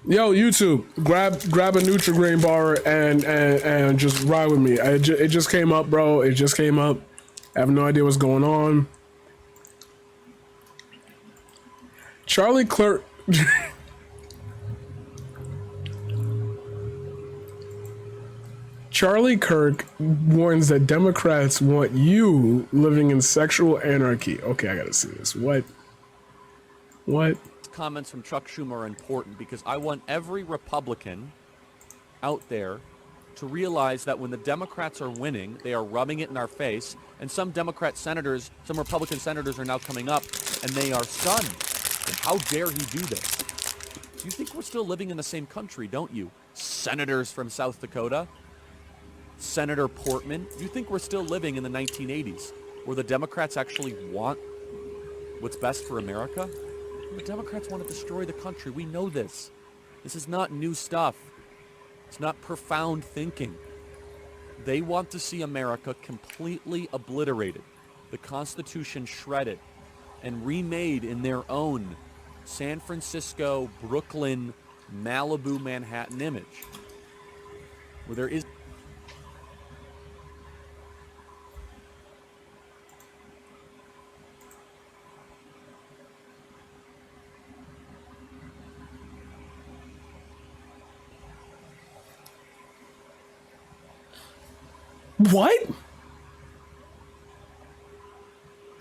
Yo, YouTube, grab a Nutri-Grain bar and just ride with me. It just came up, bro. It just came up. I have no idea what's going on. Charlie Clerk. Charlie Kirk warns that Democrats want you living in sexual anarchy. Okay, I gotta see this. What? Comments from Chuck Schumer are important because I want every Republican out there to realize that when the Democrats are winning, they are rubbing it in our face. And some Republican senators are now coming up and they are stunned. And how dare he do this? You think we're still living in the same country, don't you? Senators from South Dakota, Senator Portman, you think we're still living in the 1980s where the Democrats actually want what's best for America? The Democrats want to destroy the country. We know this. This is not new stuff. It's not profound thinking. They want to see America completely obliterated, the Constitution shredded, and remade in their own San Francisco, Brooklyn, Malibu, Manhattan image, where there is What?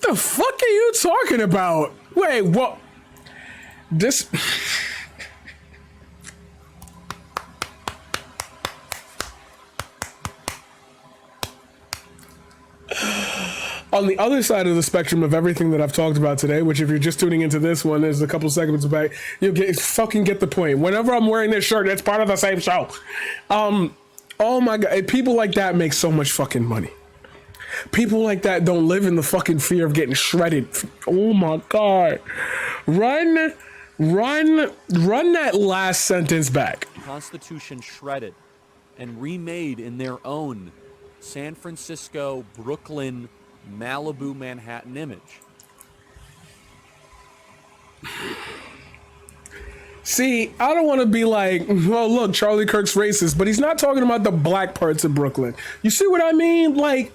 The fuck are you talking about? Wait, what? This. On the other side of the spectrum of everything that I've talked about today, which if you're just tuning into this one, there's a couple segments back, you'll fucking get the point. Whenever I'm wearing this shirt, it's part of the same show. Oh my God, people like that make so much fucking money. People like that don't live in the fucking fear of getting shredded. Oh my God. Run that last sentence back. Constitution shredded and remade in their own San Francisco, Brooklyn, Malibu, Manhattan image. See, I don't want to be like, well, look, Charlie Kirk's racist, but he's not talking about the black parts of Brooklyn. You see what I mean? Like,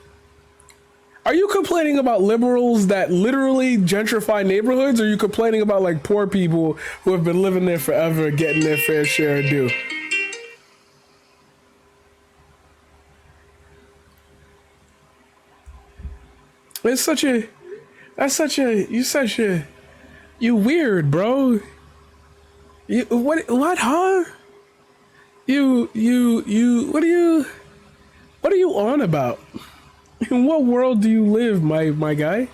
are you complaining about liberals that literally gentrify neighborhoods, or are you complaining about like poor people who have been living there forever getting their fair share of due? You weird, bro. What, huh? What are you on about? In what world do you live, my guy?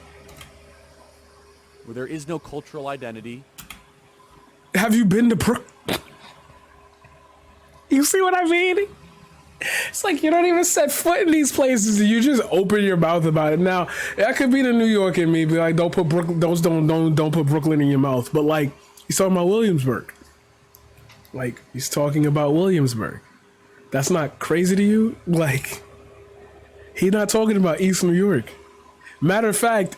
Where there is no cultural identity. Have you been to You see what I mean? It's like you don't even set foot in these places and you just open your mouth about it. Now, that could be the New York in me, be like, don't put Brooklyn, don't put Brooklyn in your mouth. But like, he's talking about Williamsburg. Like, he's talking about Williamsburg. That's not crazy to you? Like, he's not talking about East New York. Matter of fact,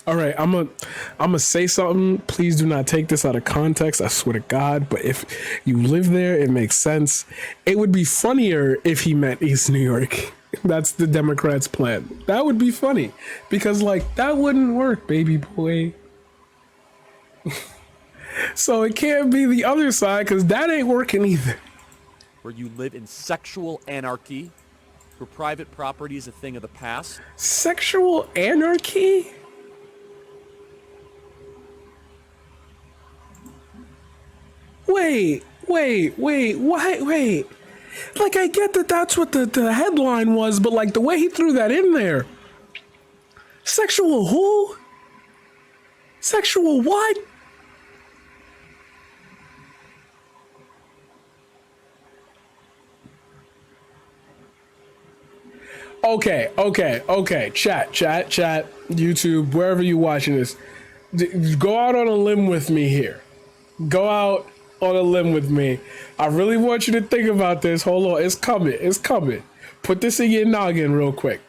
all right, I'm gonna say something. Please do not take this out of context. I swear to God. But if you live there, it makes sense. It would be funnier if he meant East New York. That's the Democrats' plan. That would be funny because, like, that wouldn't work, baby boy. So it can't be the other side because that ain't working either. Where you live in sexual anarchy, where private property is a thing of the past. Sexual anarchy? Wait. Like, I get that that's what the headline was, but like the way he threw that in there. Sexual who? Sexual what? Okay. Chat, YouTube, wherever you're watching this. Go out on a limb with me here. Go out on a limb with me. I really want you to think about this. Hold on. It's coming. Put this in your noggin real quick.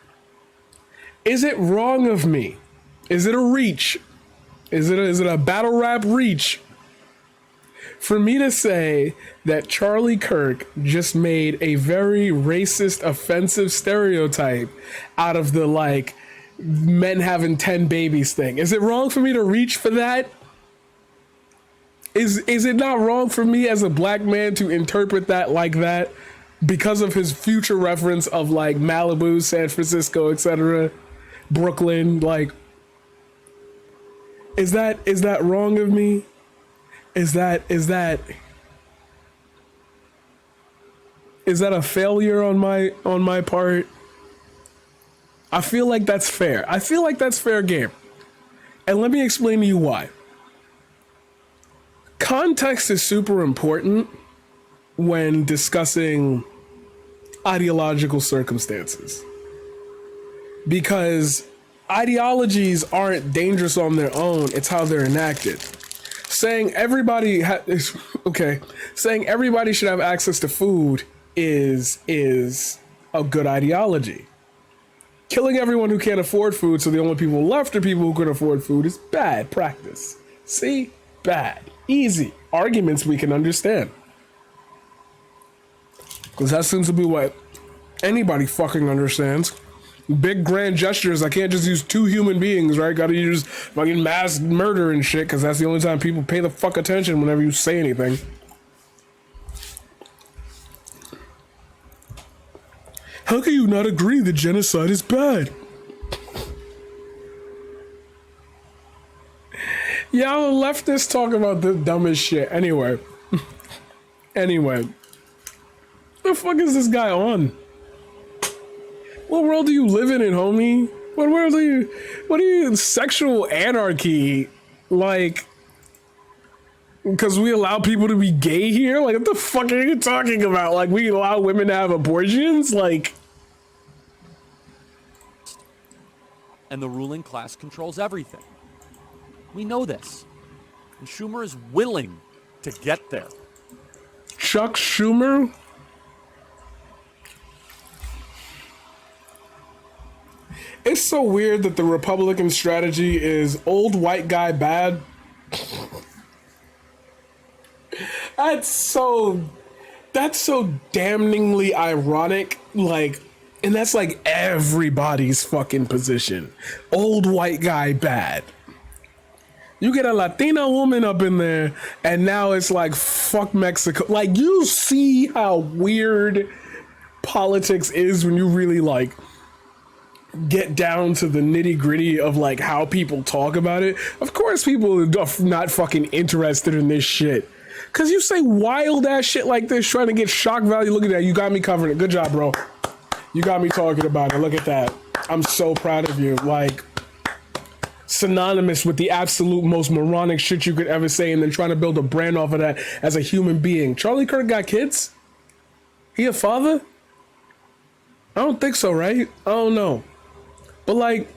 Is it wrong of me? Is it a reach? Is it a battle rap reach for me to say that Charlie Kirk just made a very racist, offensive stereotype out of the like men having 10 babies thing. Is it wrong for me to reach for that? Is it not wrong for me as a black man to interpret that like that because of his future reference of like Malibu, San Francisco, etc., Brooklyn? Like, is that wrong of me? Is that a failure on my part? I feel like that's fair. I feel like that's fair game. And let me explain to you why. Context is super important when discussing ideological circumstances. Because ideologies aren't dangerous on their own, it's how they're enacted. Saying everybody saying everybody should have access to food is a good ideology. Killing everyone who can't afford food so the only people left are people who can afford food is bad practice. See? Bad. Easy. Arguments we can understand. Because that seems to be what anybody fucking understands. Big grand gestures, I can't just use two human beings, right? Gotta use fucking mass murder and shit, because that's the only time people pay the fuck attention whenever you say anything. How can you not agree that genocide is bad? Y'all leftists talk about the dumbest shit. Anyway. The fuck is this guy on? What world do you live in, homie? What world are you, sexual anarchy? Like, because we allow people to be gay here? Like, what the fuck are you talking about? Like, we allow women to have abortions? Like... And the ruling class controls everything. We know this. And Schumer is willing to get there. Chuck Schumer? It's so weird that the Republican strategy is old white guy bad. That's so damningly ironic. Like, and that's like everybody's fucking position. Old white guy bad. You get a Latina woman up in there, and now it's like, fuck Mexico. Like, you see how weird politics is when you really, like, get down to the nitty gritty of, like, how people talk about it. Of course people are not fucking interested in this shit. Because you say wild ass shit like this, trying to get shock value. Look at that. You got me covering it. Good job, bro. You got me talking about it. Look at that. I'm so proud of you. Like... synonymous with the absolute most moronic shit you could ever say, and then trying to build a brand off of that as a human being. Charlie Kirk got kids? He a father? I don't think so, right? I don't know. But like,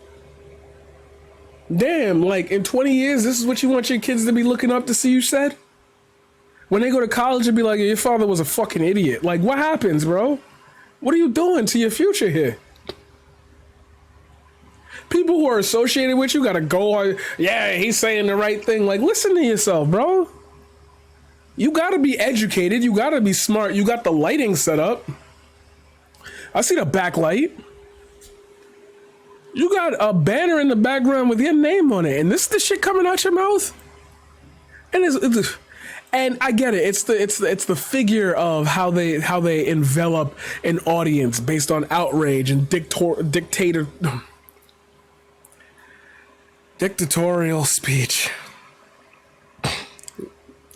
damn, like in 20 years, this is what you want your kids to be looking up to see you said? When they go to college and be like, your father was a fucking idiot. Like, what happens, bro? What are you doing to your future here? People who are associated with you gotta go, yeah, he's saying the right thing. Like, listen to yourself, bro. You gotta be educated. You gotta be smart. You got the lighting set up. I see the backlight. You got a banner in the background with your name on it, and this is the shit coming out your mouth. And and I get it. It's the figure of how they envelop an audience based on outrage and dictatorial speech.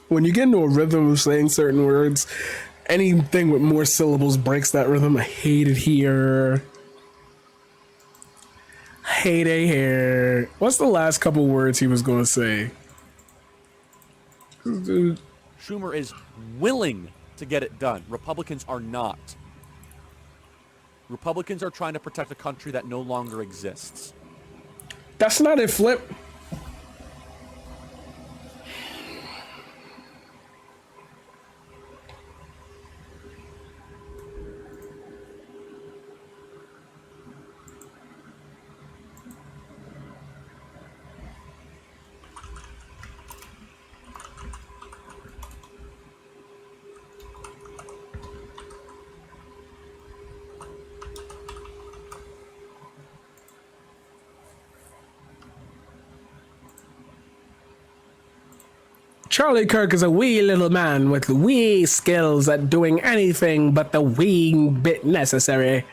When you get into a rhythm of saying certain words, anything with more syllables breaks that rhythm. I hate it here. Hate it here. What's the last couple words he was going to say? Dude. Schumer is willing to get it done. Republicans are not. Republicans are trying to protect a country that no longer exists. That's not it, Flip. Charlie Kirk is a wee little man with wee skills at doing anything but the wee bit necessary.